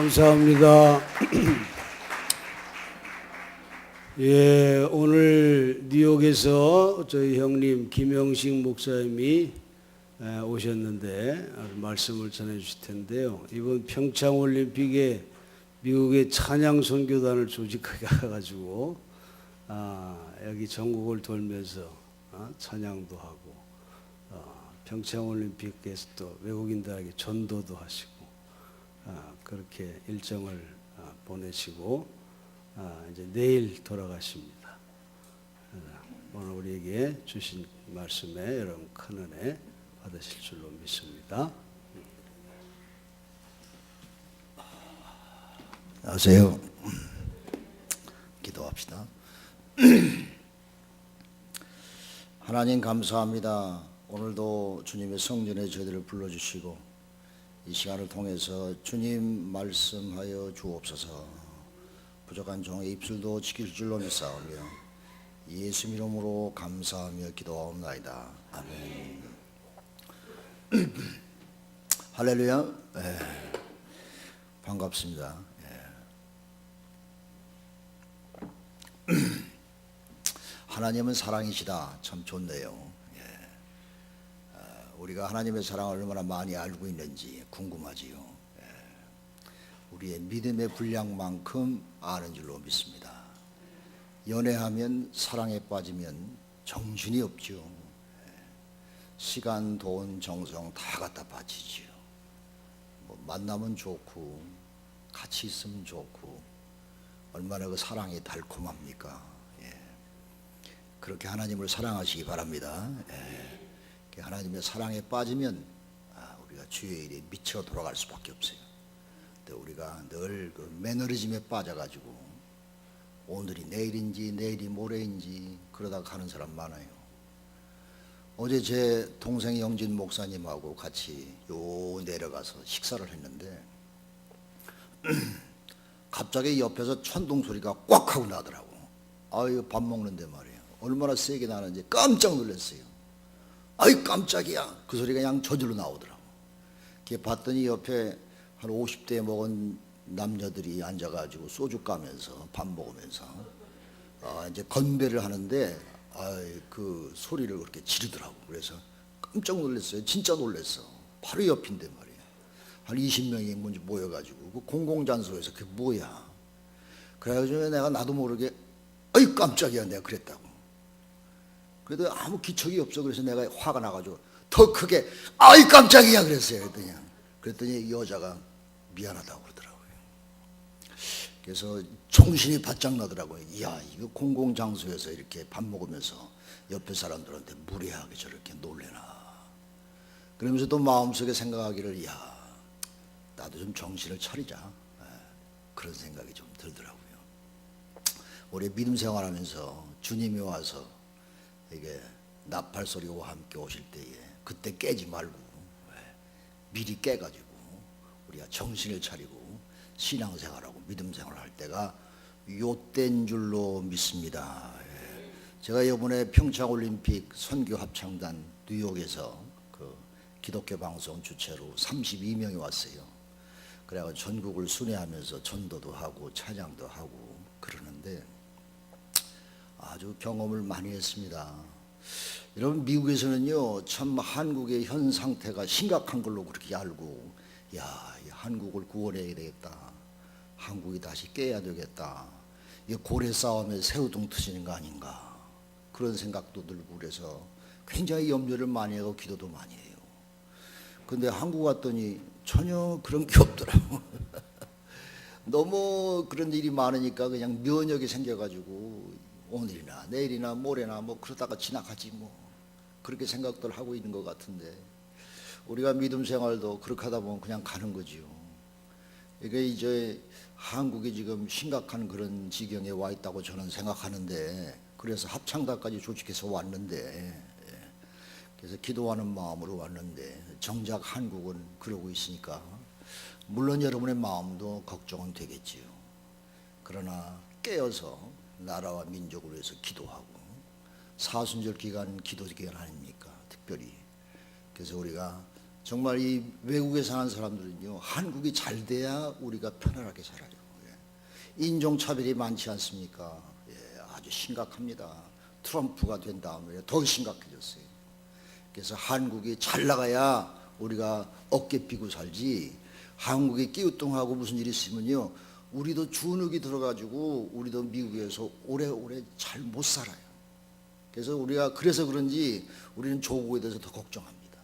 감사합니다. 예, 오늘 뉴욕에서 저희 형님 김영식 목사님이 오셨는데 말씀을 전해 주실 텐데요. 이번 평창올림픽에 미국의 찬양 선교단을 조직하게 해가지고 여기 전국을 돌면서 찬양도 하고 평창올림픽에서 또 외국인들에게 전도도 하시고 그렇게 일정을 보내시고 이제 내일 돌아가십니다. 오늘 우리에게 주신 말씀에 여러분 큰 은혜 받으실 줄로 믿습니다. 안녕하세요. 기도합시다. 하나님 감사합니다. 오늘도 주님의 성전에 저희들을 불러주시고 이 시간을 통해서 주님 말씀하여 주옵소서. 부족한 종의 입술도 지킬 줄로 믿사오며 예수 이름으로 감사하며 기도하옵나이다. 아멘. 할렐루야. 네. 반갑습니다. 네. 하나님은 사랑이시다. 참 좋네요. 우리가 하나님의 사랑을 얼마나 많이 알고 있는지 궁금하지요. 우리의 믿음의 분량만큼 아는 줄로 믿습니다. 연애하면 사랑에 빠지면 정신이 없죠. 시간, 돈, 정성 다 갖다 바치지요. 만나면 좋고 같이 있으면 좋고 얼마나 그 사랑이 달콤합니까? 그렇게 하나님을 사랑하시기 바랍니다. 하나님의 사랑에 빠지면 우리가 주의 일에 미쳐 돌아갈 수밖에 없어요. 우리가 늘 그 매너리즘에 빠져가지고 오늘이 내일인지 내일이 모레인지 그러다 가는 사람 많아요. 어제 제 동생 영진 목사님하고 같이 요 내려가서 식사를 했는데 갑자기 옆에서 천둥 소리가 꽉 하고 나더라고. 아유, 밥 먹는데 말이에요. 얼마나 세게 나는지 깜짝 놀랐어요. 아이 깜짝이야. 그 소리가 그냥 저절로 나오더라고. 봤더니 옆에 한 50대 먹은 남자들이 앉아가지고 소주 까면서 밥 먹으면서 이제 건배를 하는데 그 소리를 그렇게 지르더라고. 그래서 깜짝 놀랐어요. 진짜 놀랐어. 바로 옆인데 말이야. 한 20명이 뭔지 모여가지고 그 공공장소에서 그게 뭐야. 그래가지고 내가 나도 모르게 아이 깜짝이야 내가 그랬다고. 그래도 아무 기척이 없어. 그래서 내가 화가 나가지고 더 크게 아이 깜짝이야 그랬어요. 그랬더니 여자가 미안하다고 그러더라고요. 그래서 정신이 바짝 나더라고요. 이야, 이거 공공장소에서 이렇게 밥 먹으면서 옆에 사람들한테 무례하게 저렇게 놀래나. 그러면서 또 마음속에 생각하기를 이야, 나도 좀 정신을 차리자. 그런 생각이 좀 들더라고요. 우리 믿음 생활하면서 주님이 와서 이게 나팔 소리와 함께 오실 때에 그때 깨지 말고 미리 깨가지고 우리가 정신을 차리고 신앙생활하고 믿음생활을 할 때가 요때인 줄로 믿습니다. 제가 이번에 평창올림픽 선교합창단 뉴욕에서 그 기독교 방송 주최로 32명이 왔어요. 그래서 전국을 순회하면서 전도도 하고 찬양도 하고 그러는데 아주 경험을 많이 했습니다. 여러분 미국에서는요 참 한국의 현 상태가 심각한 걸로 그렇게 알고 야, 한국을 구원해야 되겠다. 한국이 다시 깨야 되겠다. 이 고래 싸움에 새우등 터지는 거 아닌가. 그런 생각도 들고 그래서 굉장히 염려를 많이 하고 기도도 많이 해요. 근데 한국 왔더니 전혀 그런 게 없더라고. 너무 그런 일이 많으니까 그냥 면역이 생겨가지고 오늘이나 내일이나 모레나 뭐 그러다가 지나가지 뭐 그렇게 생각들 하고 있는 것 같은데 우리가 믿음 생활도 그렇게 하다 보면 그냥 가는 거지요. 이게 이제 한국이 지금 심각한 그런 지경에 와 있다고 저는 생각하는데 그래서 합창단까지 조직해서 왔는데 그래서 기도하는 마음으로 왔는데 정작 한국은 그러고 있으니까 물론 여러분의 마음도 걱정은 되겠지요. 그러나 깨어서 나라와 민족을 위해서 기도하고 사순절 기간 기도 기간 아닙니까? 특별히 그래서 우리가 정말 이 외국에 사는 사람들은요, 한국이 잘 돼야 우리가 편안하게 살아요. 예. 인종차별이 많지 않습니까? 예, 아주 심각합니다. 트럼프가 된 다음에 더 심각해졌어요. 그래서 한국이 잘 나가야 우리가 어깨 삐고 살지, 한국이 끼우뚱하고 무슨 일이 있으면요, 우리도 주눅이 들어가지고 우리도 미국에서 오래오래 잘 못 살아요. 그래서 우리가 그래서 그런지 우리는 조국에 대해서 더 걱정합니다.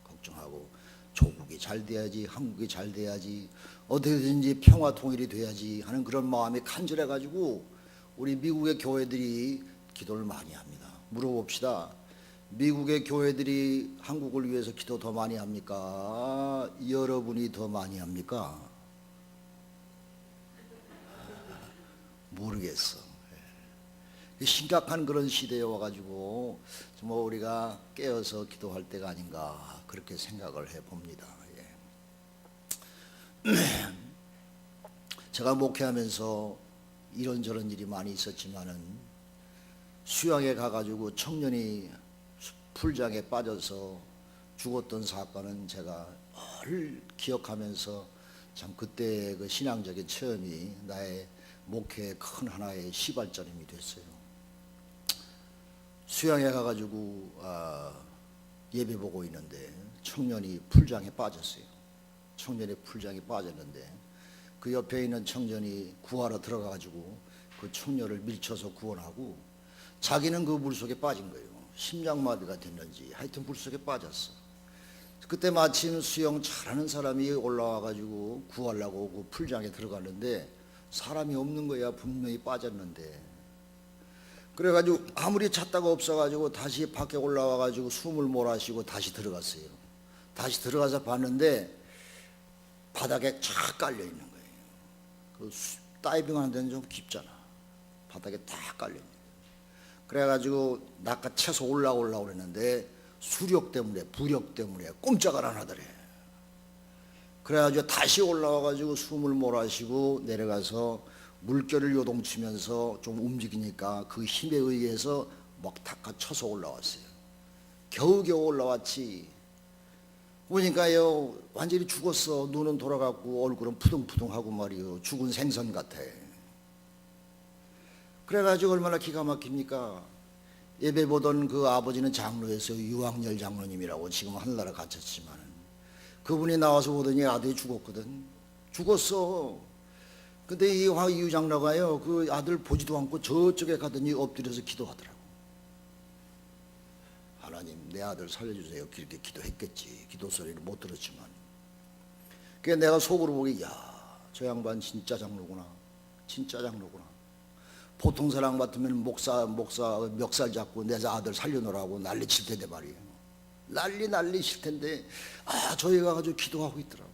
걱정하고 조국이 잘 돼야지, 한국이 잘 돼야지, 어떻게든지 평화 통일이 돼야지 하는 그런 마음이 간절해가지고 우리 미국의 교회들이 기도를 많이 합니다. 물어봅시다. 미국의 교회들이 한국을 위해서 기도 더 많이 합니까? 여러분이 더 많이 합니까? 모르겠어. 심각한 그런 시대에 와가지고 정말 우리가 깨어서 기도할 때가 아닌가 그렇게 생각을 해봅니다. 예. 제가 목회하면서 이런저런 일이 많이 있었지만은 수양에 가가지고 청년이 풀장에 빠져서 죽었던 사건은 제가 늘 기억하면서 참 그때 그 신앙적인 체험이 나의 목회의 큰 하나의 시발점이 됐어요. 수양에 가가지고 예배 보고 있는데 청년이 풀장에 빠졌어요. 청년이 풀장에 빠졌는데 그 옆에 있는 청년이 구하러 들어가가지고 그 청년을 밀쳐서 구원하고 자기는 그 물속에 빠진 거예요. 심장마비가 됐는지 하여튼 물속에 빠졌어. 그때 마침 수영 잘하는 사람이 올라와가지고 구하려고 그 풀장에 들어갔는데 사람이 없는 거야. 분명히 빠졌는데. 그래가지고 아무리 찾다가 없어가지고 다시 밖에 올라와가지고 숨을 몰아쉬고 다시 들어갔어요. 다시 들어가서 봤는데 바닥에 쫙 깔려 있는 거예요. 그 다이빙 하는 데는 좀 깊잖아. 바닥에 다 깔려 있는 거예요. 그래가지고 낚아 채서 올라오려고 그랬는데 수력 때문에 부력 때문에 꼼짝을 안 하더래. 그래가지고 다시 올라와가지고 숨을 몰아쉬고 내려가서 물결을 요동치면서 좀 움직이니까 그 힘에 의해서 막 탁 쳐서 올라왔어요. 겨우겨우 올라왔지. 보니까요 완전히 죽었어. 눈은 돌아갔고 얼굴은 푸둥푸둥하고 말이요. 죽은 생선 같아. 그래가지고 얼마나 기가 막힙니까? 예배 보던 그 아버지는 장로였어요. 유학열 장로님이라고 지금 하늘나라 갇혔지만 그분이 나와서 보더니 아들이 죽었거든. 죽었어. 근데 이 유 장로가요 그 아들 보지도 않고 저쪽에 가더니 엎드려서 기도하더라고. 하나님 내 아들 살려주세요. 그렇게 기도했겠지. 기도 소리를 못 들었지만. 그게 내가 속으로 보기 야 저 양반 진짜 장로구나. 진짜 장로구나. 보통 사람 같으면 목사 멱살 잡고 내 아들 살려놓으라고 난리 칠 텐데 말이에요. 난리 칠 텐데 저기 가가지고 기도하고 있더라고.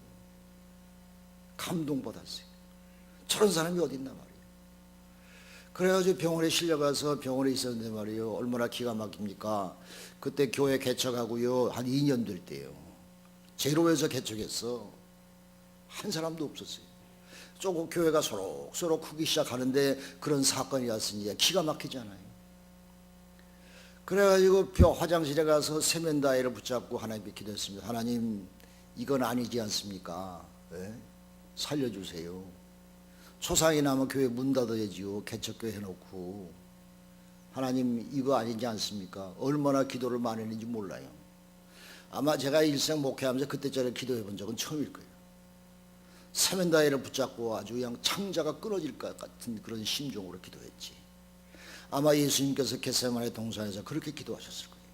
감동받았어요. 저런 사람이 어디 있나 말이에요. 그래가지고 병원에 실려가서 병원에 있었는데 말이에요. 얼마나 기가 막힙니까? 그때 교회 개척하고요 한 2년 될 때요. 제로에서 개척했어. 한 사람도 없었어요. 조금 교회가 서로 크기 시작하는데 그런 사건이 왔으니 기가 막히잖아요. 그래가지고 화장실에 가서 세면다이를 붙잡고 하나님께 기도했습니다. 하나님 이건 아니지 않습니까? 네? 살려주세요. 초상이 나면 교회 문 닫아야지요. 개척교회 해놓고. 하나님 이거 아니지 않습니까? 얼마나 기도를 많이 했는지 몰라요. 아마 제가 일생 목회하면서 그때처럼 기도해 본 적은 처음일 거예요. 세면다이를 붙잡고 아주 그냥 창자가 끊어질 것 같은 그런 심정으로 기도했지. 아마 예수님께서 겟세마네 동산에서 그렇게 기도하셨을 거예요.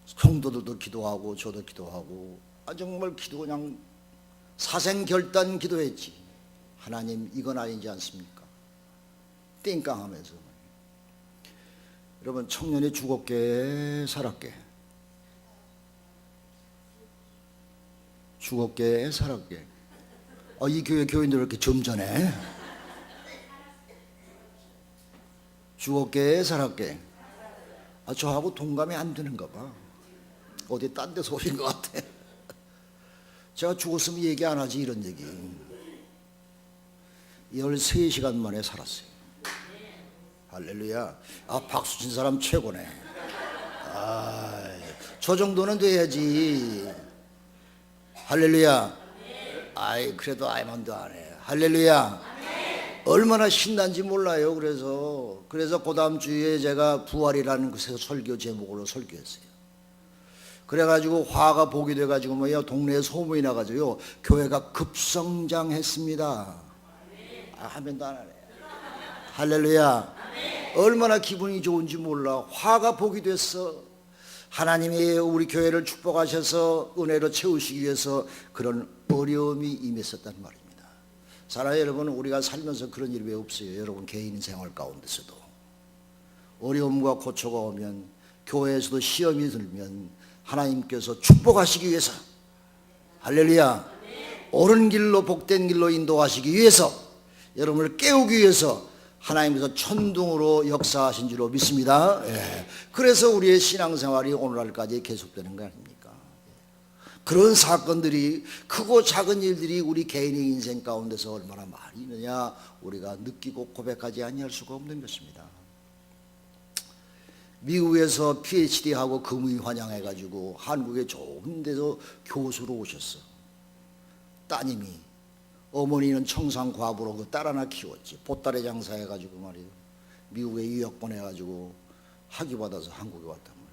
성도들도 기도하고 저도 기도하고 정말 기도 그냥 사생결단 기도했지. 하나님 이건 아니지 않습니까? 띵깡하면서. 여러분 청년이 죽었게 살았게. 죽었게 살았게. 이 교회 교인들 왜 이렇게 점잖해? 죽었게 살았게. 저하고 동감이 안 되는가 봐. 어디 딴 데서 오신 것 같아. 제가 죽었으면 얘기 안 하지 이런 얘기. 13시간 만에 살았어요. 할렐루야. 박수 친 사람 최고네. 저 정도는 돼야지. 할렐루야. 아이 그래도 아멘도 안 해. 할렐루야. 얼마나 신난지 몰라요. 그래서 그 다음 주에 제가 부활이라는 그 설교 제목으로 설교했어요. 그래가지고 화가 복이 돼가지고 뭐야 동네에 소문이 나가지고요 교회가 급성장했습니다. 아멘도 안 하네. 할렐루야. 얼마나 기분이 좋은지 몰라. 화가 복이 됐어. 하나님이 우리 교회를 축복하셔서 은혜로 채우시기 위해서 그런 어려움이 임했었단 말입니다. 사랑하는 여러분, 우리가 살면서 그런 일이 왜 없어요? 여러분 개인 생활 가운데서도 어려움과 고초가 오면, 교회에서도 시험이 들면 하나님께서 축복하시기 위해서, 할렐루야, 옳은 길로 복된 길로 인도하시기 위해서, 여러분을 깨우기 위해서 하나님께서 천둥으로 역사하신 줄로 믿습니다. 예. 그래서 우리의 신앙생활이 오늘날까지 계속되는 거 아닙니까? 그런 사건들이, 크고 작은 일들이 우리 개인의 인생 가운데서 얼마나 많이 있느냐 우리가 느끼고 고백하지 아니할 수가 없는 것입니다. 미국에서 PhD하고 금의 환영해가지고 한국에 좋은 데서 교수로 오셨어. 따님이, 어머니는 청산과부로 그 딸 하나 키웠지. 보따리 장사해가지고 말이에요. 미국에 유학 보내가지고 학위 받아서 한국에 왔단 말이에요.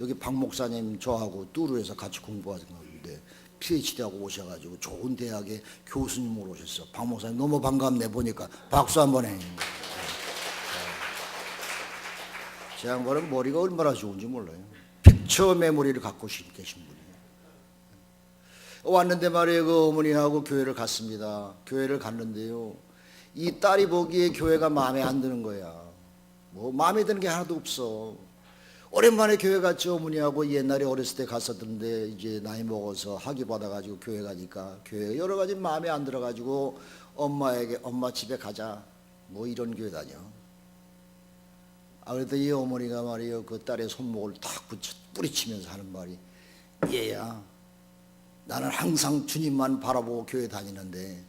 여기 박 목사님 저하고 뚜루에서 같이 공부하는 건데 PhD하고 오셔가지고 좋은 대학에 교수님으로 오셨어. 박 목사님 너무 반갑네. 보니까 박수 한번 해. 제 양반은 머리가 얼마나 좋은지 몰라요. 픽처 메모리를 갖고 계신 분이에요. 왔는데 말이에요. 그 어머니하고 교회를 갔습니다. 교회를 갔는데요, 이 딸이 보기에 교회가 마음에 안 드는 거야. 뭐 마음에 드는 게 하나도 없어. 오랜만에 교회 갔지. 어머니하고 옛날에 어렸을 때 갔었던데 이제 나이 먹어서 학위 받아가지고 교회 가니까 교회 여러 가지 마음에 안 들어가지고 엄마에게 엄마 집에 가자 뭐 이런 교회 다녀. 그랬더니 이 어머니가 말이에요 그 딸의 손목을 탁 뿌리치면서 하는 말이, 얘야 나는 항상 주님만 바라보고 교회 다니는데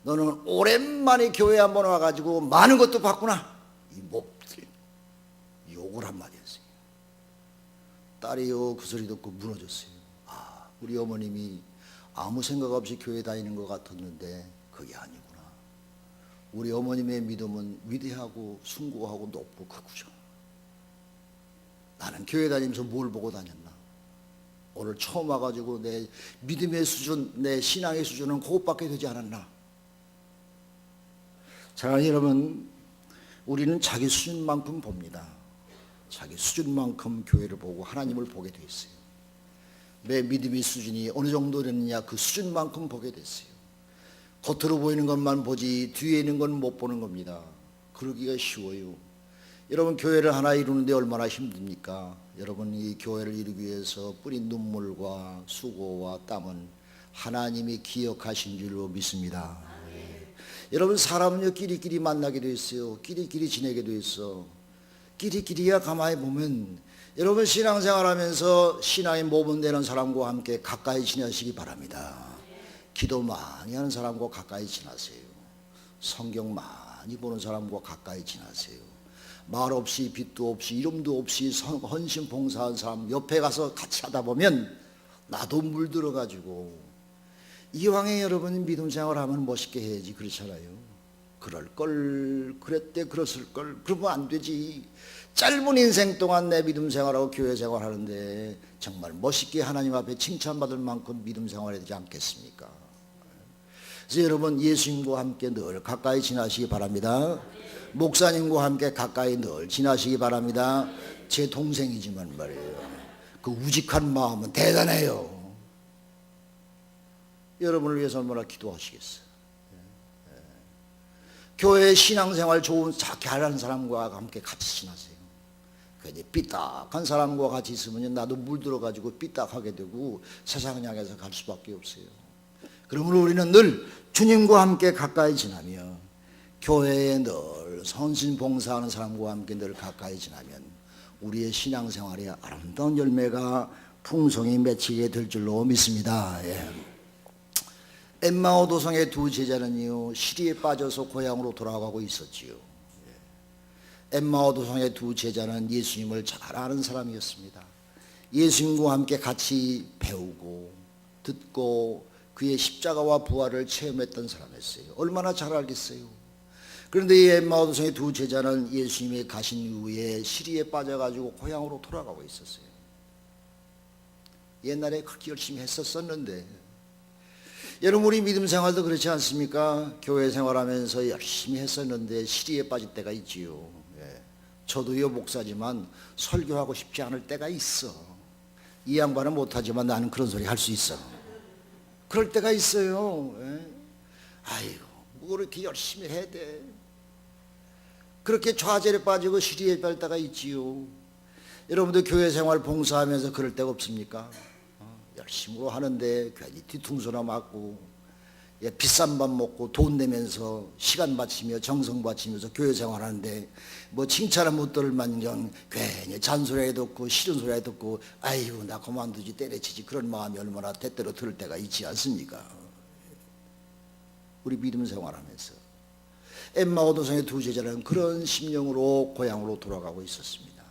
너는 오랜만에 교회 한번 와가지고 많은 것도 봤구나. 이 몹들 욕을 한마디 했어요. 딸이요 그 소리 듣고 무너졌어요. 우리 어머님이 아무 생각 없이 교회 다니는 것 같았는데 그게 아니구나. 우리 어머님의 믿음은 위대하고 숭고하고 높고 크구죠. 나는 교회 다니면서 뭘 보고 다녔나? 오늘 처음 와가지고 내 믿음의 수준, 내 신앙의 수준은 그것밖에 되지 않았나? 사랑하는 여러분, 우리는 자기 수준만큼 봅니다. 자기 수준만큼 교회를 보고 하나님을 보게 돼 있어요. 내 믿음의 수준이 어느 정도 되느냐 그 수준만큼 보게 됐어요. 겉으로 보이는 것만 보지 뒤에 있는 건 못 보는 겁니다. 그러기가 쉬워요. 여러분 교회를 하나 이루는데 얼마나 힘듭니까? 여러분 이 교회를 이루기 위해서 뿌린 눈물과 수고와 땀은 하나님이 기억하신 줄로 믿습니다. 여러분 사람은요 끼리끼리 만나게 돼 있어요. 끼리끼리 지내게 돼 있어. 끼리끼리야 가만히 보면 여러분 신앙생활하면서 신앙이 모범되는 사람과 함께 가까이 지내시기 바랍니다. 기도 많이 하는 사람과 가까이 지나세요. 성경 많이 보는 사람과 가까이 지나세요. 말 없이 빚도 없이 이름도 없이 헌신 봉사한 사람 옆에 가서 같이 하다 보면 나도 물들어가지고, 이왕에 여러분 믿음 생활하면 멋있게 해야지 그렇잖아요. 그럴걸, 그랬대, 그랬을걸, 그러면 안 되지. 짧은 인생 동안 내 믿음 생활하고 교회 생활하는데 정말 멋있게 하나님 앞에 칭찬받을 만큼 믿음 생활해야 되지 않겠습니까? 그래서 여러분 예수님과 함께 늘 가까이 지나시기 바랍니다. 목사님과 함께 가까이 늘 지나시기 바랍니다. 제 동생이지만 말이에요 그 우직한 마음은 대단해요. 여러분을 위해서 얼마나 기도하시겠어요. 교회 신앙생활 좋은 잘하는 사람과 함께 같이 지나세요. 괜히 삐딱한 사람과 같이 있으면 나도 물들어가지고 삐딱하게 되고 세상을 향해서 갈 수밖에 없어요. 그러므로 우리는 늘 주님과 함께 가까이 지나며 교회에 늘 헌신 봉사하는 사람과 함께 늘 가까이 지나면 우리의 신앙생활에 아름다운 열매가 풍성히 맺히게 될 줄로 믿습니다. 예. 엠마오 도성의 두 제자는요 시리에 빠져서 고향으로 돌아가고 있었지요. 엠마오 도성의 두 제자는 예수님을 잘 아는 사람이었습니다. 예수님과 함께 같이 배우고 듣고 그의 십자가와 부활을 체험했던 사람이었어요. 얼마나 잘 알겠어요. 그런데 이 엠마오성의 두 제자는 예수님이 가신 이후에 시리에 빠져가지고 고향으로 돌아가고 있었어요. 옛날에 그렇게 열심히 했었었는데, 여러분 우리 믿음 생활도 그렇지 않습니까? 교회 생활하면서 열심히 했었는데 시리에 빠질 때가 있지요. 예. 저도요 목사지만 설교하고 싶지 않을 때가 있어. 이 양반은 못하지만 나는 그런 소리 할 수 있어. 그럴 때가 있어요. 예. 아이고 뭐 그렇게 열심히 해야 돼. 그렇게 좌절에 빠지고 시리에 빠질 때가 있지요. 여러분들 교회 생활 봉사하면서 그럴 때가 없습니까? 열심히 하는데 괜히 뒤통수나 맞고, 예, 비싼 밥 먹고 돈 내면서 시간 바치며 정성 바치면서 교회 생활하는데 뭐 칭찬을 못 들을 만정 괜히 잔소리 듣고 싫은 소리 듣고 아이고 나 그만두지 때려치지 그런 마음이 얼마나 때때로 들을 때가 있지 않습니까? 우리 믿음 생활하면서 엠마오도성의 두 제자는 그런 심령으로 고향으로 돌아가고 있었습니다.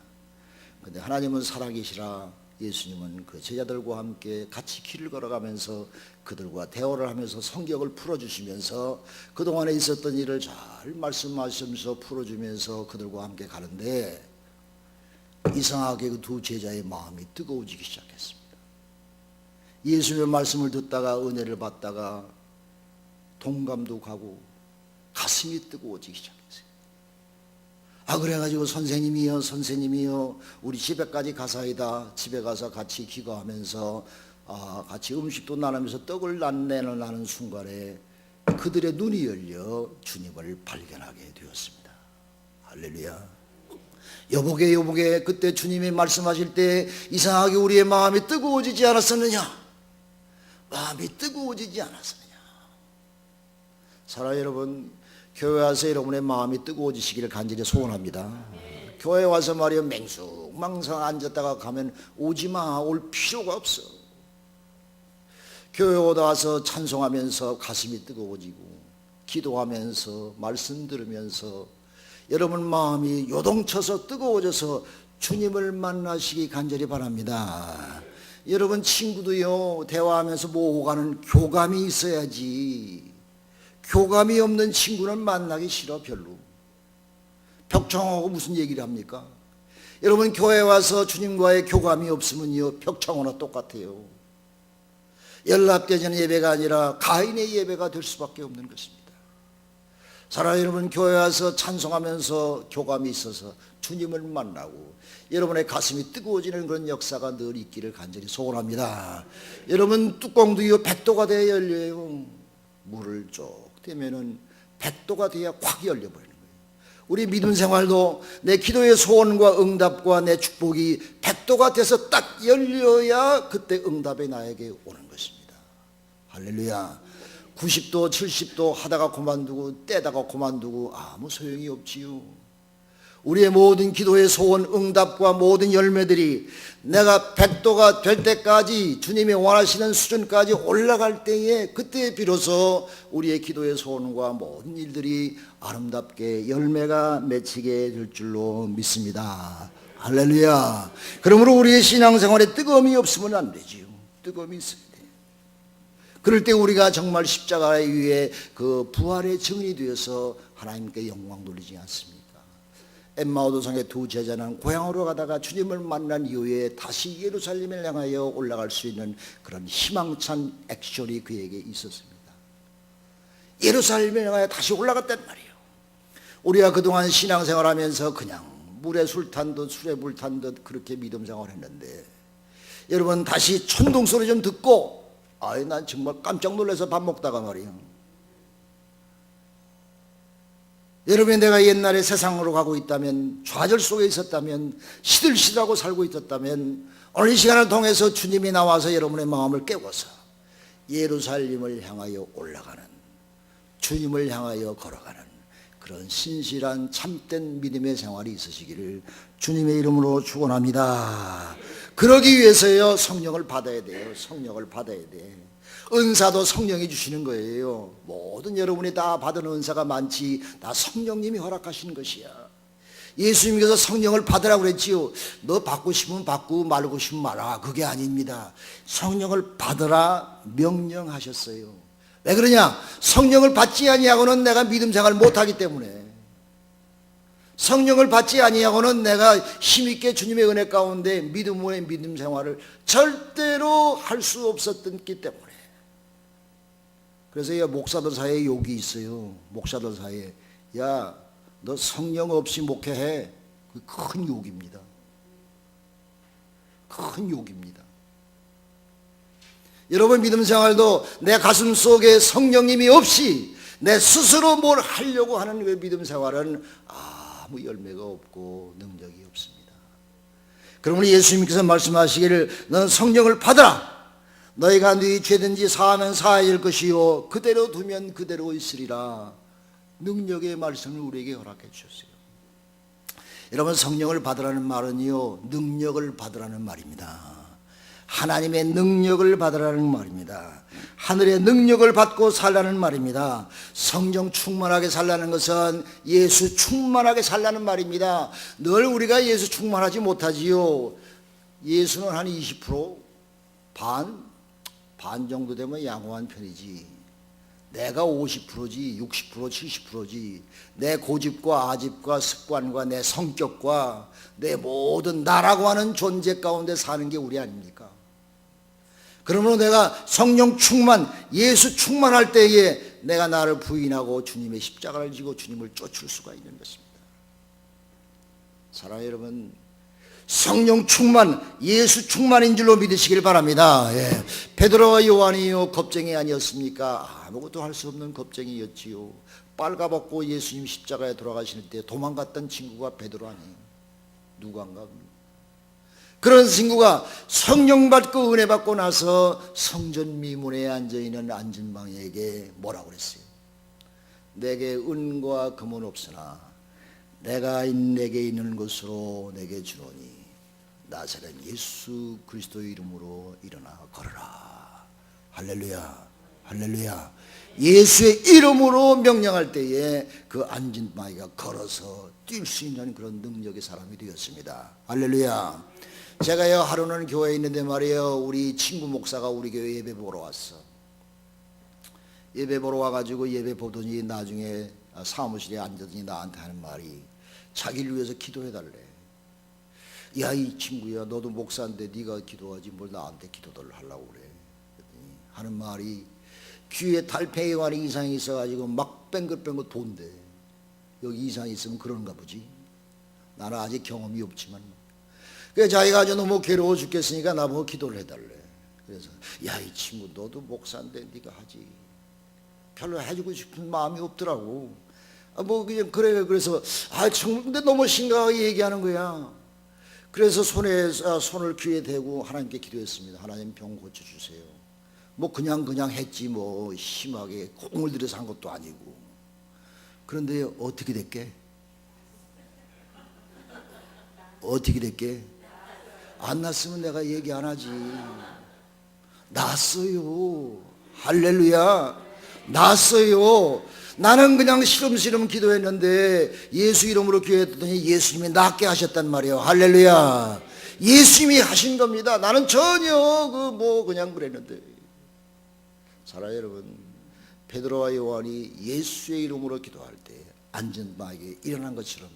그런데 하나님은 살아계시라 예수님은 그 제자들과 함께 같이 길을 걸어가면서 그들과 대화를 하면서 성경을 풀어주시면서 그동안에 있었던 일을 잘 말씀하시면서 풀어주면서 그들과 함께 가는데 이상하게 그 두 제자의 마음이 뜨거워지기 시작했습니다. 예수님의 말씀을 듣다가 은혜를 받다가 동감도 가고 가슴이 뜨거워지기 시작했어요. 그래가지고 선생님이요 우리 집에까지 가사이다. 집에 가서 같이 기도하면서 같이 음식도 나누면서 떡을 나누는 순간에 그들의 눈이 열려 주님을 발견하게 되었습니다. 할렐루야. 여보게 그때 주님이 말씀하실 때 이상하게 우리의 마음이 뜨거워지지 않았었느냐? 마음이 뜨거워지지 않았었느냐? 사랑하는 여러분, 교회 와서 여러분의 마음이 뜨거워지시기를 간절히 소원합니다. 교회 와서 말이야 맹숭망숭 앉았다가 가면 오지마, 올 필요가 없어. 교회 오다 와서 찬송하면서 가슴이 뜨거워지고 기도하면서 말씀 들으면서 여러분 마음이 요동쳐서 뜨거워져서 주님을 만나시기 간절히 바랍니다. 여러분 친구도요 대화하면서 뭐 오가는 교감이 있어야지. 교감이 없는 친구는 만나기 싫어. 별로. 벽청하고 무슨 얘기를 합니까? 여러분 교회 와서 주님과의 교감이 없으면요 벽청하나 똑같아요. 연락되는 예배가 아니라 가인의 예배가 될 수밖에 없는 것입니다. 사랑하는 여러분, 교회 와서 찬송하면서 교감이 있어서 주님을 만나고 여러분의 가슴이 뜨거워지는 그런 역사가 늘 있기를 간절히 소원합니다. 여러분 뚜껑도요 100도가 돼야 열려요. 물을 쭉 되면은 100도가 돼야 확 열려버리는 거예요. 우리 믿음 생활도 내 기도의 소원과 응답과 내 축복이 100도가 돼서 딱 열려야 그때 응답이 나에게 오는 것입니다. 할렐루야. 90도 70도 하다가 그만두고 떼다가 그만두고 아무 소용이 없지요. 우리의 모든 기도의 소원 응답과 모든 열매들이 내가 100도가 될 때까지 주님이 원하시는 수준까지 올라갈 때에 그때 비로소 우리의 기도의 소원과 모든 일들이 아름답게 열매가 맺히게 될 줄로 믿습니다. 할렐루야. 그러므로 우리의 신앙생활에 뜨거움이 없으면 안 되지요. 뜨거움이 있어야 돼요. 그럴 때 우리가 정말 십자가 위에 그 부활의 증인이 되어서 하나님께 영광 돌리지 않습니까? 엠마오도성의 두 제자는 고향으로 가다가 주님을 만난 이후에 다시 예루살렘을 향하여 올라갈 수 있는 그런 희망찬 액션이 그에게 있었습니다. 예루살렘을 향하여 다시 올라갔단 말이에요. 우리가 그동안 신앙생활하면서 그냥 물에 술 탄 듯 술에 물 탄 듯 그렇게 믿음 생활했는데 여러분 다시 천둥 소리 좀 듣고 난 정말 깜짝 놀라서 밥 먹다가 말이에요. 여러분이 내가 옛날에 세상으로 가고 있다면 좌절 속에 있었다면 시들시들하고 살고 있었다면 오늘 이 시간을 통해서 주님이 나와서 여러분의 마음을 깨워서 예루살렘을 향하여 올라가는 주님을 향하여 걸어가는 그런 신실한 참된 믿음의 생활이 있으시기를 주님의 이름으로 축원합니다. 그러기 위해서요 성령을 받아야 돼요. 성령을 받아야 돼. 은사도 성령이 주시는 거예요. 모든 여러분이 다 받은 은사가 많지 다 성령님이 허락하시는 것이야. 예수님께서 성령을 받으라고 그랬지요. 너 받고 싶으면 받고 말고 싶으면 말아. 그게 아닙니다. 성령을 받으라 명령하셨어요. 왜 그러냐? 성령을 받지 아니하고는 내가 믿음 생활을 못하기 때문에. 성령을 받지 아니하고는 내가 힘있게 주님의 은혜 가운데 믿음의 믿음 생활을 절대로 할 수 없었기 때문에. 그래서 목사들 사이에 욕이 있어요. 목사들 사이에. 야, 너 성령 없이 목회해. 큰 욕입니다. 큰 욕입니다. 여러분 믿음 생활도 내 가슴 속에 성령님이 없이 내 스스로 뭘 하려고 하는 그 믿음 생활은 아무 열매가 없고 능력이 없습니다. 그러므로 예수님께서 말씀하시기를 너는 성령을 받아라. 너희가 네 죄든지 사하면 사해질 것이요 그대로 두면 그대로 있으리라. 능력의 말씀을 우리에게 허락해 주셨어요. 여러분 성령을 받으라는 말은요 능력을 받으라는 말입니다. 하나님의 능력을 받으라는 말입니다. 하늘의 능력을 받고 살라는 말입니다. 성령 충만하게 살라는 것은 예수 충만하게 살라는 말입니다. 늘 우리가 예수 충만하지 못하지요. 예수는 한 20%? 반 정도 되면 양호한 편이지. 내가 50%지 60% 70%지. 내 고집과 아집과 습관과 내 성격과 내 모든 나라고 하는 존재 가운데 사는 게 우리 아닙니까? 그러므로 내가 성령 충만, 예수 충만할 때에 내가 나를 부인하고 주님의 십자가를 지고 주님을 쫓을 수가 있는 것입니다. 사랑하는 여러분, 성령 충만, 예수 충만인 줄로 믿으시길 바랍니다. 예. 베드로와 요한이요 겁쟁이 아니었습니까? 아무것도 할 수 없는 겁쟁이였지요. 빨가벗고 예수님 십자가에 돌아가실 때 도망갔던 친구가 베드로 아니에요. 누구인가? 그런 친구가 성령 받고 은혜 받고 나서 성전 미문에 앉아있는 안진방에게 뭐라고 그랬어요? 내게 은과 금은 없으나 내가 내게 있는 것으로 내게 주노니 나사렛 예수 그리스도의 이름으로 일어나 걸어라. 할렐루야, 할렐루야. 예수의 이름으로 명령할 때에 그 안진방이가 걸어서 뛸 수 있는 그런 능력의 사람이 되었습니다. 할렐루야. 제가요 하루는 교회에 있는데 말이에요, 우리 친구 목사가 우리 교회 예배 보러 왔어. 예배 보러 와가지고 예배 보더니 나중에 사무실에 앉더니 나한테 하는 말이 자기를 위해서 기도해달래. 야, 이 친구야, 너도 목사인데 네가 기도하지 뭘 나한테 기도를 하려고 그래. 그랬더니 하는 말이 귀에 달팽이 관이 이상이 있어가지고 막 뱅글뱅글 돈대. 여기 이상이 있으면 그런가 보지. 나는 아직 경험이 없지만. 그래서 자기가 아주 너무 괴로워 죽겠으니까 나보고 기도를 해달래. 그래서 야, 이 친구 너도 목사인데 네가 하지. 별로 해주고 싶은 마음이 없더라고. 뭐 그냥 그래. 그래서 정말 근데 너무 심각하게 얘기하는 거야. 그래서 손을 귀에 대고 하나님께 기도했습니다. 하나님 병 고쳐주세요. 뭐 그냥 했지 뭐 심하게 공을 들여서 한 것도 아니고. 그런데 어떻게 됐게? 어떻게 됐게? 안 났으면 내가 얘기 안 하지. 났어요. 할렐루야. 났어요. 나는 그냥 시름시름 기도했는데 예수 이름으로 기도했더니 예수님이 낫게 하셨단 말이에요. 할렐루야. 예수님이 하신 겁니다. 나는 전혀 그냥 그랬는데. 사랑하는 여러분, 베드로와 요한이 예수의 이름으로 기도할 때 안전하게 일어난 것처럼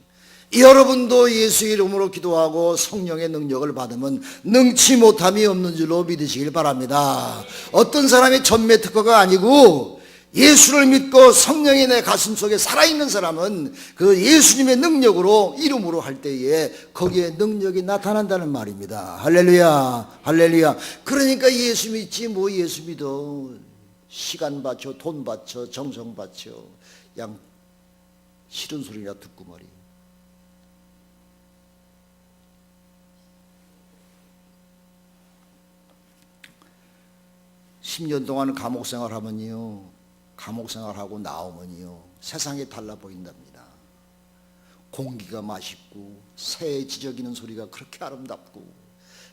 여러분도 예수의 이름으로 기도하고 성령의 능력을 받으면 능치 못함이 없는 줄로 믿으시길 바랍니다. 어떤 사람이 전매 특허가 아니고 예수를 믿고 성령이 내 가슴속에 살아있는 사람은 그 예수님의 능력으로 이름으로 할 때에 거기에 능력이 나타난다는 말입니다. 할렐루야, 할렐루야. 그러니까 예수 믿지 뭐 예수 믿어. 시간 바쳐, 돈 바쳐, 정성 바쳐. 양 싫은 소리나 듣고 말이야. (10년) 동안 감옥 생활하면요, 감옥 생활하고 나오면요 세상이 달라 보인답니다. 공기가 맛있고 새 지저귀는 소리가 그렇게 아름답고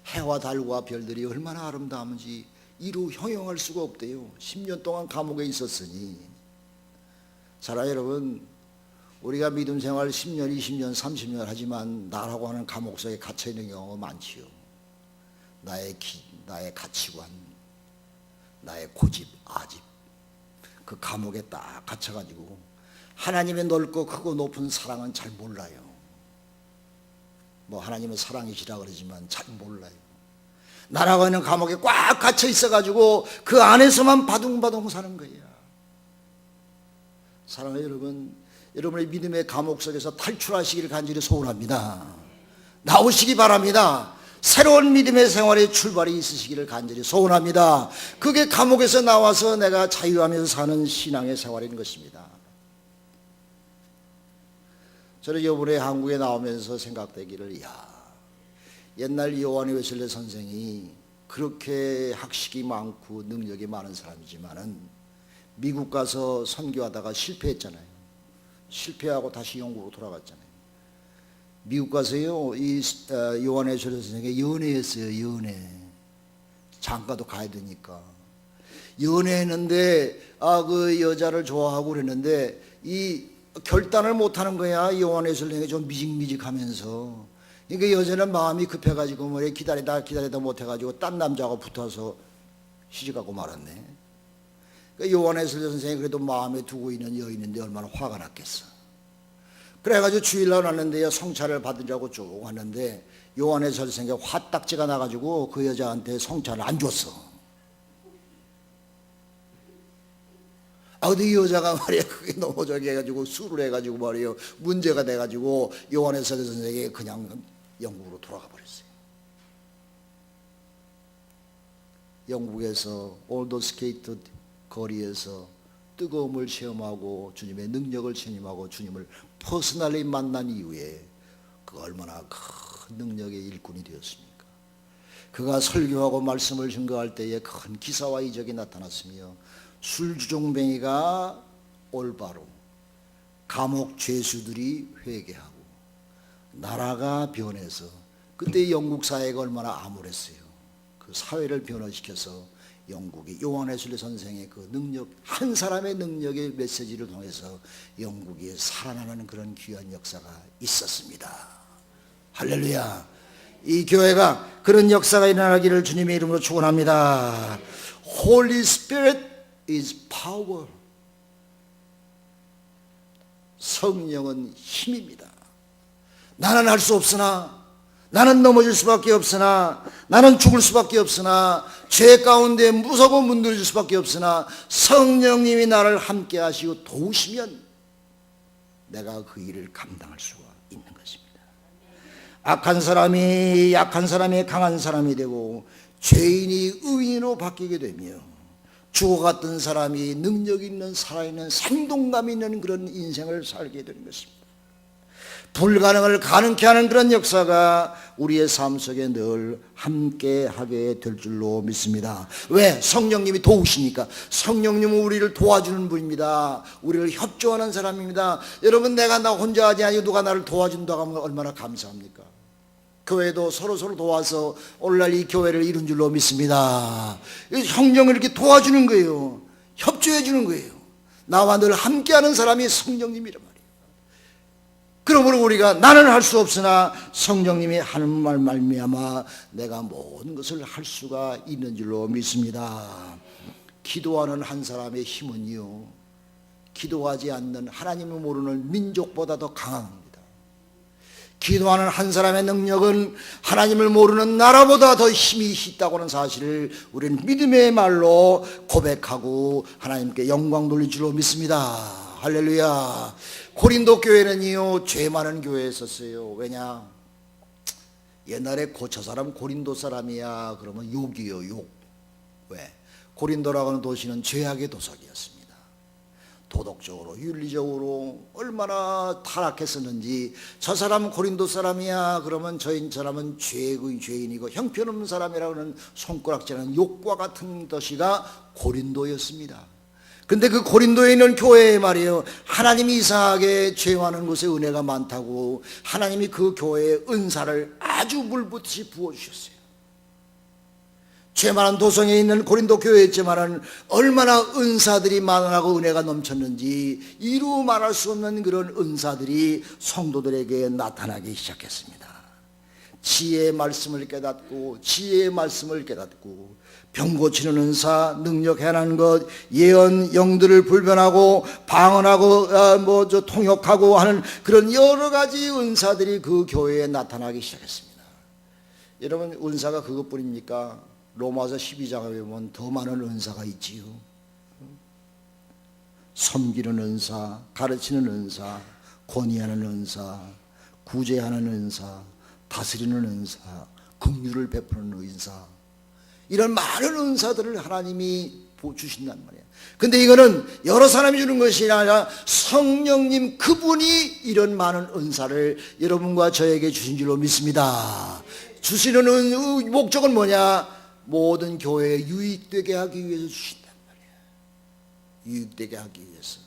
해와 달과 별들이 얼마나 아름다운지 이루 형용할 수가 없대요. 10년 동안 감옥에 있었으니. 사랑하는 여러분, 우리가 믿음 생활 10년, 20년, 30년 하지만 나라고 하는 감옥 속에 갇혀 있는 경우가 많지요. 나의 가치관, 나의 고집, 아집, 그 감옥에 딱 갇혀가지고 하나님의 넓고 크고 높은 사랑은 잘 몰라요. 뭐 하나님은 사랑이시라 그러지만 잘 몰라요. 나라고 하는 감옥에 꽉 갇혀 있어가지고 그 안에서만 바둥바둥 사는 거야. 사랑하는 여러분, 여러분의 믿음의 감옥 속에서 탈출하시기를 간절히 소원합니다. 나오시기 바랍니다. 새로운 믿음의 생활의 출발이 있으시기를 간절히 소원합니다. 그게 감옥에서 나와서 내가 자유하면서 사는 신앙의 생활인 것입니다. 저는 이번에 한국에 나오면서 생각되기를, 옛날 요한 웨슬리 선생이 그렇게 학식이 많고 능력이 많은 사람이지만은 미국 가서 선교하다가 실패했잖아요. 실패하고 다시 영국으로 돌아갔잖아요. 미국 가서요, 이 요한 웨슬리 선생이 연애했어요. 연애. 장가도 가야 되니까 연애했는데 그 여자를 좋아하고 그랬는데 이 결단을 못하는 거야. 요한 웨슬리가 좀 미직미직하면서. 그러니까 여자는 마음이 급해가지고 뭐 기다리다 못해가지고 딴 남자하고 붙어서 시집가고 말았네. 그러니까 요한 웨슬리 선생이 그래도 마음에 두고 있는 여인인데 얼마나 화가 났겠어. 그래가지고 주일날 왔는데요, 성찰을 받으려고 쭉 왔는데 요한 웨슬리 선생이 화딱지가 나가지고 그 여자한테 성찰을 안 줬어. 근데 이 여자가 말이야, 그게 너무 저기 해가지고 술을 해가지고 말이에요, 문제가 돼가지고 요한 웨슬리 선생이 그냥 영국으로 돌아가 버렸어요. 영국에서 올더스케이트 거리에서 뜨거움을 체험하고 주님의 능력을 체험하고 주님을 퍼스널리 만난 이후에 그 얼마나 큰 능력의 일꾼이 되었습니까? 그가 설교하고 말씀을 증거할 때에 큰 기사와 이적이 나타났으며 술주정뱅이가 올바로, 감옥 죄수들이 회개하고 나라가 변해서, 그때 영국 사회가 얼마나 암울했어요. 그 사회를 변화시켜서 영국이 요한 웨슬리 선생의 그 능력, 한 사람의 능력의 메시지를 통해서 영국이 살아나는 그런 귀한 역사가 있었습니다. 할렐루야. 이 교회가 그런 역사가 일어나기를 주님의 이름으로 축원합니다. Holy Spirit is power. 성령은 힘입니다. 나는 할 수 없으나, 나는 넘어질 수밖에 없으나, 나는 죽을 수밖에 없으나, 죄 가운데 무서워 문드러질 수밖에 없으나 성령님이 나를 함께 하시고 도우시면 내가 그 일을 감당할 수가 있는 것입니다. 악한 사람이 약한 사람이 강한 사람이 되고 죄인이 의인으로 바뀌게 되며 죽어갔던 사람이 능력 있는 살아있는 생동감 있는 그런 인생을 살게 되는 것입니다. 불가능을 가능케 하는 그런 역사가 우리의 삶 속에 늘 함께 하게 될 줄로 믿습니다. 왜? 성령님이 도우시니까. 성령님은 우리를 도와주는 분입니다. 우리를 협조하는 사람입니다. 여러분, 내가 나 혼자 하지 아니고 누가 나를 도와준다고 하면 얼마나 감사합니까? 교회도 서로 도와서 오늘날 이 교회를 이룬 줄로 믿습니다. 성령을 이렇게 도와주는 거예요. 협조해 주는 거예요. 나와 늘 함께하는 사람이 성령님이란 말이에요. 그러므로 우리가 나는 할 수 없으나 성령님이 하는 말 말미암아 내가 모든 것을 할 수가 있는 줄로 믿습니다. 기도하는 한 사람의 힘은요, 기도하지 않는 하나님을 모르는 민족보다 더 강합니다. 기도하는 한 사람의 능력은 하나님을 모르는 나라보다 더 힘이 있다고 하는 사실을 우리는 믿음의 말로 고백하고 하나님께 영광 돌릴 줄로 믿습니다. 할렐루야. 고린도 교회는요, 죄 많은 교회였었어요. 왜냐? 옛날에 저 사람 고린도 사람이야 그러면 욕이요, 욕. 왜? 고린도라고 하는 도시는 죄악의 도성이었습니다. 도덕적으로, 윤리적으로 얼마나 타락했었는지, 저 사람은 고린도 사람이야 그러면 저 사람은 죄인이고 형편없는 사람이라고 하는 손가락질하는 욕과 같은 도시가 고린도였습니다. 근데 그 고린도에 있는 교회에 말이에요, 하나님이 이상하게 죄하는 곳에 은혜가 많다고 하나님이 그 교회에 은사를 아주 물붓이 부어주셨어요. 죄 많은 도성에 있는 고린도 교회였지만은 얼마나 은사들이 많아고 은혜가 넘쳤는지 이루 말할 수 없는 그런 은사들이 성도들에게 나타나기 시작했습니다. 지혜의 말씀을 깨닫고 지혜의 말씀을 깨닫고 병 고치는 은사, 능력 행하는 것, 예언, 영들을 불변하고 방언하고 통역하고 하는 그런 여러 가지 은사들이 그 교회에 나타나기 시작했습니다. 여러분, 은사가 그것뿐입니까? 로마서 12장에 보면 더 많은 은사가 있지요. 섬기는 은사, 가르치는 은사, 권위하는 은사, 구제하는 은사, 다스리는 은사, 긍휼을 베푸는 은사, 이런 많은 은사들을 하나님이 주신단 말이에요. 근데 이거는 여러 사람이 주는 것이 아니라 성령님 그분이 이런 많은 은사를 여러분과 저에게 주신 줄로 믿습니다. 주시는 목적은 뭐냐? 모든 교회에 유익되게 하기 위해서 주신단 말이에요. 유익되게 하기 위해서,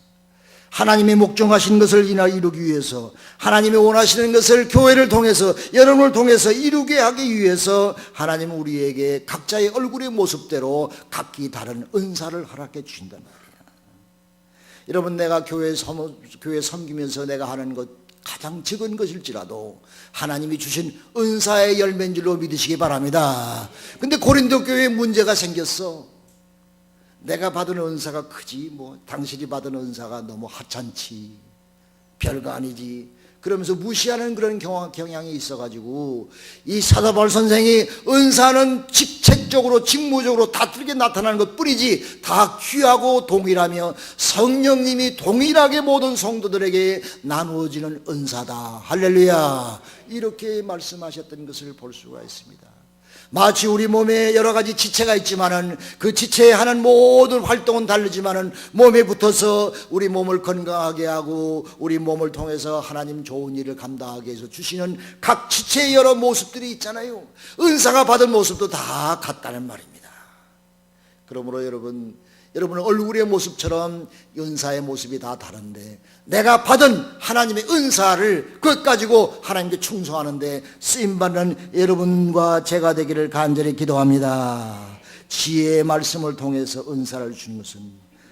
하나님의 목적하신 것을 이루기 위해서, 하나님이 원하시는 것을 교회를 통해서, 여러분을 통해서 이루게 하기 위해서 하나님은 우리에게 각자의 얼굴의 모습대로 각기 다른 은사를 허락해 주신단 말이에요. 여러분, 내가 교회 섬기면서 내가 하는 것 가장 적은 것일지라도 하나님이 주신 은사의 열매인 줄로 믿으시기 바랍니다. 근데 고린도 교회에 문제가 생겼어. 내가 받은 은사가 크지, 당신이 받은 은사가 너무 하찮지, 별거 아니지, 그러면서 무시하는 그런 경향이 있어가지고 이 사도 바울 선생이 은사는 직책적으로 직무적으로 다르게 나타나는 것 뿐이지 다 귀하고 동일하며 성령님이 동일하게 모든 성도들에게 나누어지는 은사다. 할렐루야. 이렇게 말씀하셨던 것을 볼 수가 있습니다. 마치 우리 몸에 여러 가지 지체가 있지만은 그 지체에 하는 모든 활동은 다르지만은 몸에 붙어서 우리 몸을 건강하게 하고 우리 몸을 통해서 하나님 좋은 일을 감당하게 해서 주시는 각 지체의 여러 모습들이 있잖아요. 은사가 받은 모습도 다 같다는 말입니다. 그러므로 여러분 얼굴의 모습처럼 은사의 모습이 다 다른데 내가 받은 하나님의 은사를 그것 가지고 하나님께 충성하는데 쓰임받는 여러분과 제가 되기를 간절히 기도합니다. 지혜의 말씀을 통해서 은사를 주는 것은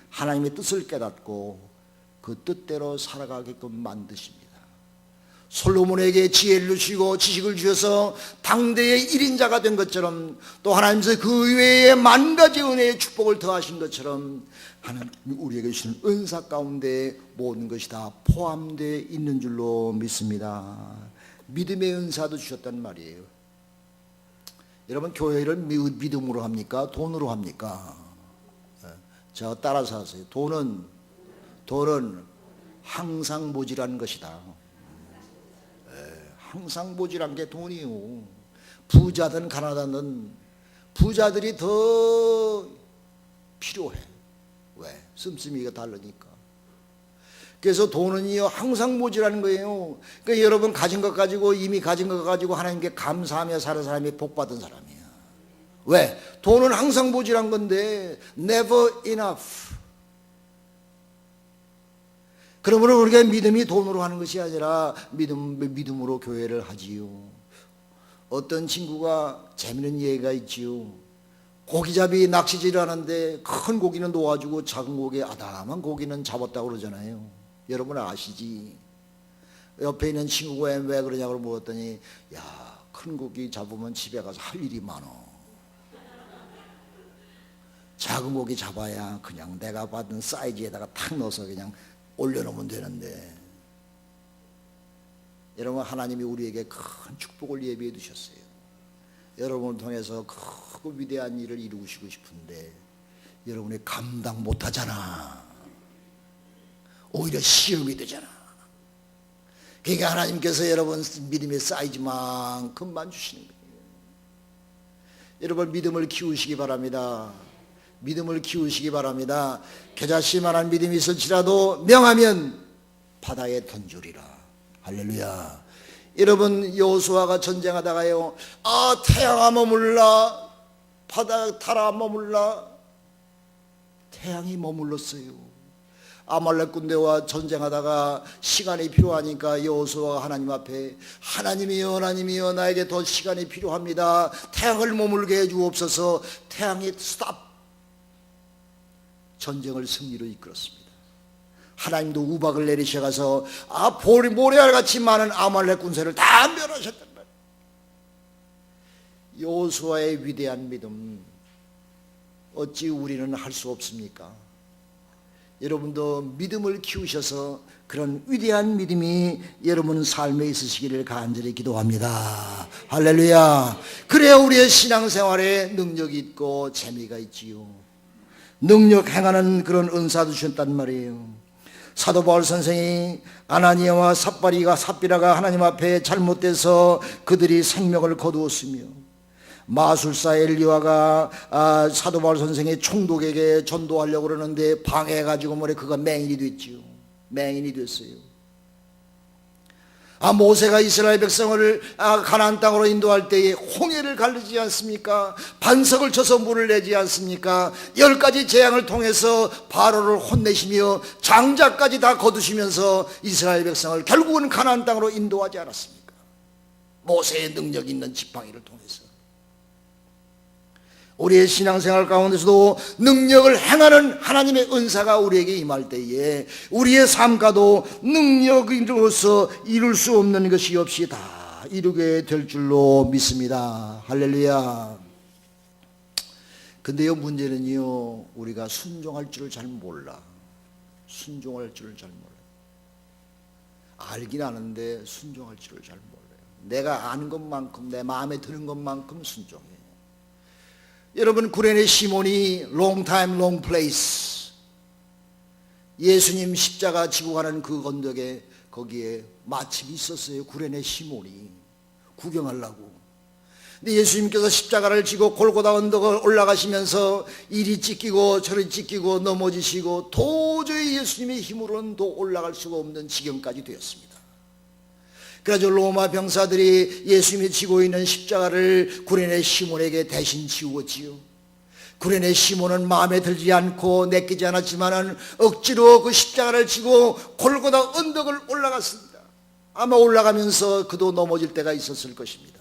하나님의 뜻을 깨닫고 그 뜻대로 살아가게끔 만드십니다. 솔로몬에게 지혜를 주시고 지식을 주셔서 당대의 1인자가 된 것처럼 또 하나님께서 그 외에 만 가지 은혜의 축복을 더하신 것처럼 하나님 우리에게 주시는 은사 가운데 모든 것이 다 포함되어 있는 줄로 믿습니다. 믿음의 은사도 주셨단 말이에요. 여러분, 교회를 믿음으로 합니까? 돈으로 합니까? 저 따라서 하세요. 돈은 항상 모질한 것이다. 항상 모질한 게 돈이요. 부자든 가난하든 부자들이 더 필요해. 왜? 씀씀이가 다르니까. 그래서 돈은요 항상 모질하는 거예요. 그러니까 여러분 가진 것 가지고 이미 가진 것 가지고 하나님께 감사하며 사는 사람이 복 받은 사람이야. 왜? 돈은 항상 모질한 건데 never enough. 그러므로 우리가 믿음이 돈으로 하는 것이 아니라 믿음으로 교회를 하지요. 어떤 친구가 재밌는 얘기가 있지요. 고기잡이 낚시질을 하는데 큰 고기는 놓아주고 작은 고기, 아담한 고기는 잡았다고 그러잖아요. 여러분 아시지? 옆에 있는 친구가 왜 그러냐고 물었더니 야, 큰 고기 잡으면 집에 가서 할 일이 많어. 작은 고기 잡아야 그냥 내가 받은 사이즈에다가 탁 넣어서 그냥 올려놓으면 되는데, 여러분 하나님이 우리에게 큰 축복을 예비해 두셨어요. 여러분을 통해서 크고 위대한 일을 이루시고 싶은데 여러분이 감당 못하잖아. 오히려 시험이 되잖아. 그러니까 하나님께서 여러분 믿음의 사이즈만큼만 주시는 거예요. 여러분 믿음을 키우시기 바랍니다. 믿음을 키우시기 바랍니다. 겨자씨만한 믿음이 있을지라도 명하면 바다에 던지리라. 할렐루야. 여러분 여호수아가 전쟁하다가요, 태양아 머물라, 바다 달아 머물라. 태양이 머물렀어요. 아말렉 군대와 전쟁하다가 시간이 필요하니까 여호수아가 하나님 앞에 하나님이여 나에게 더 시간이 필요합니다. 태양을 머물게 해주옵소서. 태양이 스탑. 전쟁을 승리로 이끌었습니다. 하나님도 우박을 내리셔가서 모래알같이 많은 아말렉 군세를 다 멸하셨단 말이에요. 여호수아의 위대한 믿음 어찌 우리는 할 수 없습니까? 여러분도 믿음을 키우셔서 그런 위대한 믿음이 여러분 삶에 있으시기를 간절히 기도합니다. 할렐루야. 그래야 우리의 신앙생활에 능력이 있고 재미가 있지요. 능력 행하는 그런 은사도 주셨단 말이에요. 사도 바울 선생이 아나니아와 삽비라가 하나님 앞에 잘못돼서 그들이 생명을 거두었으며 마술사 엘리야가 사도 바울 선생의 총독에게 전도하려고 그러는데 방해해가지고 그가 맹인이 됐지요. 맹인이 됐어요. 모세가 이스라엘 백성을 가나안 땅으로 인도할 때에 홍해를 가르지 않습니까? 반석을 쳐서 물을 내지 않습니까? 10가지 재앙을 통해서 바로를 혼내시며 장자까지 다 거두시면서 이스라엘 백성을 결국은 가나안 땅으로 인도하지 않았습니까? 모세의 능력 있는 지팡이를 통해서. 우리의 신앙생활 가운데서도 능력을 행하는 하나님의 은사가 우리에게 임할 때에 우리의 삶과도 능력으로서 이룰 수 없는 것이 없이 다 이루게 될 줄로 믿습니다. 할렐루야. 근데요, 문제는요, 우리가 순종할 줄을 잘 몰라. 순종할 줄을 잘 몰라. 알긴 아는데 순종할 줄을 잘 몰라요. 내가 아는 것만큼, 내 마음에 드는 것만큼 순종해. 여러분, 구레네 시몬이 long time long place, 예수님 십자가 지고 가는 그 언덕에 거기에 마침 있었어요. 구레네 시몬이 구경하려고. 근데 예수님께서 십자가를 지고 골고다 언덕을 올라가시면서 이리 찢기고 저리 찢기고 넘어지시고 도저히 예수님의 힘으로는 또 올라갈 수가 없는 지경까지 되었습니다. 그래서 로마 병사들이 예수님이 지고 있는 십자가를 구레네 시몬에게 대신 지우었지요. 구레네 시몬은 마음에 들지 않고 내키지 않았지만은 억지로 그 십자가를 지고 골고다 언덕을 올라갔습니다. 아마 올라가면서 그도 넘어질 때가 있었을 것입니다.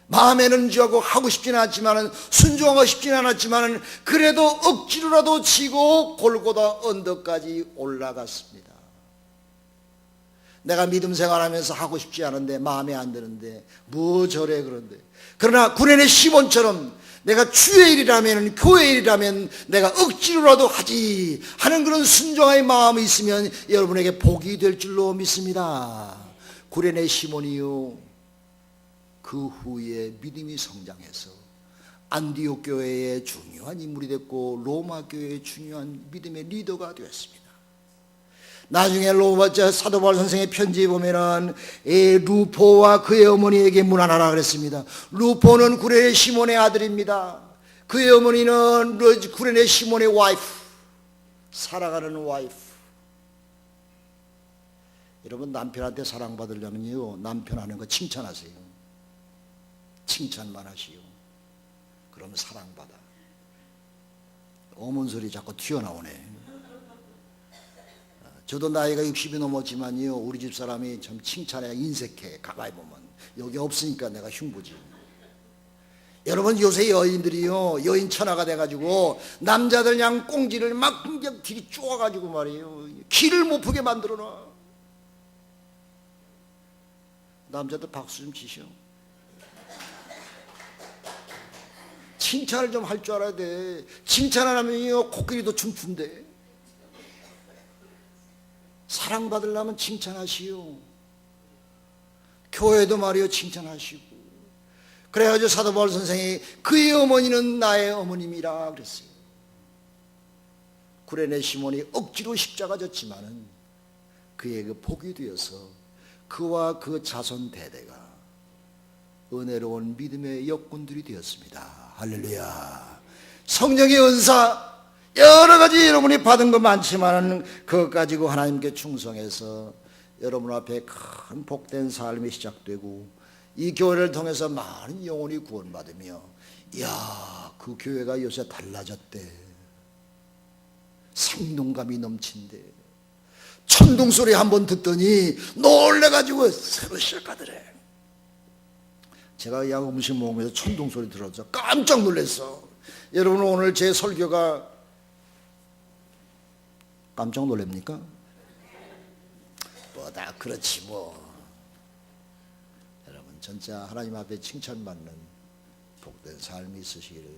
마음에는 쥐하고 하고 싶지는 않지만은, 순종하고 싶지는 않았지만은 그래도 억지로라도 지고 골고다 언덕까지 올라갔습니다. 내가 믿음 생활하면서 하고 싶지 않은데, 마음에 안 드는데, 뭐 저래 그런데. 그러나 구레네 시몬처럼 내가 주의 일이라면, 교회 일이라면 내가 억지로라도 하지 하는 그런 순종의 마음이 있으면 여러분에게 복이 될 줄로 믿습니다. 구레네 시몬이요, 그 후에 믿음이 성장해서 안디옥 교회의 중요한 인물이 됐고 로마 교회의 중요한 믿음의 리더가 되었습니다. 나중에 사도 바울 선생의 편지에 보면은 루포와 그의 어머니에게 문안하라 그랬습니다. 루포는 구레네 시몬의 아들입니다. 그의 어머니는 구레네 시몬의 와이프, 사랑하는 와이프. 여러분, 남편한테 사랑받으려면요, 남편 하는 거 칭찬하세요. 칭찬만 하시오. 그러면 사랑받아. 어문 소리 자꾸 튀어나오네. 저도 나이가 60이 넘었지만요, 우리 집 사람이 참 칭찬해 인색해. 가만히 보면 여기 없으니까 내가 흉보지. 여러분, 요새 여인들이요, 여인 천하가 돼가지고 남자들 그냥 꽁지를 막 그냥 뒤로 쪼아가지고 말이에요, 기를 못 푸게 만들어놔. 남자들 박수 좀 치셔. 칭찬을 좀 할 줄 알아야 돼. 칭찬 안 하면요, 코끼리도 춤춘대. 사랑받으려면 칭찬하시오. 교회도 말이요, 칭찬하시고. 그래가지고 사도 바울 선생이 그의 어머니는 나의 어머님이라 그랬어요. 구레네 시몬이 억지로 십자가 졌지만은 그에게 복이 되어서 그와 그 자손 대대가 은혜로운 믿음의 역군들이 되었습니다. 할렐루야. 성령의 은사 여러 가지 여러분이 받은 거 많지만 그것 가지고 하나님께 충성해서 여러분 앞에 큰 복된 삶이 시작되고 이 교회를 통해서 많은 영혼이 구원받으며, 이야, 그 교회가 요새 달라졌대. 생동감이 넘친대. 천둥 소리 한번 듣더니 놀래가지고 새로 시작하더래. 제가 양 음식 먹으면서 천둥 소리 들어서 깜짝 놀랐어. 여러분, 오늘 제 설교가 깜짝 놀랍니까? 뭐다 그렇지 뭐. 여러분, 진짜 하나님 앞에 칭찬받는 복된 삶이 있으시기를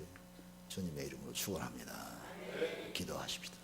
주님의 이름으로 축원합니다. 기도하십시다.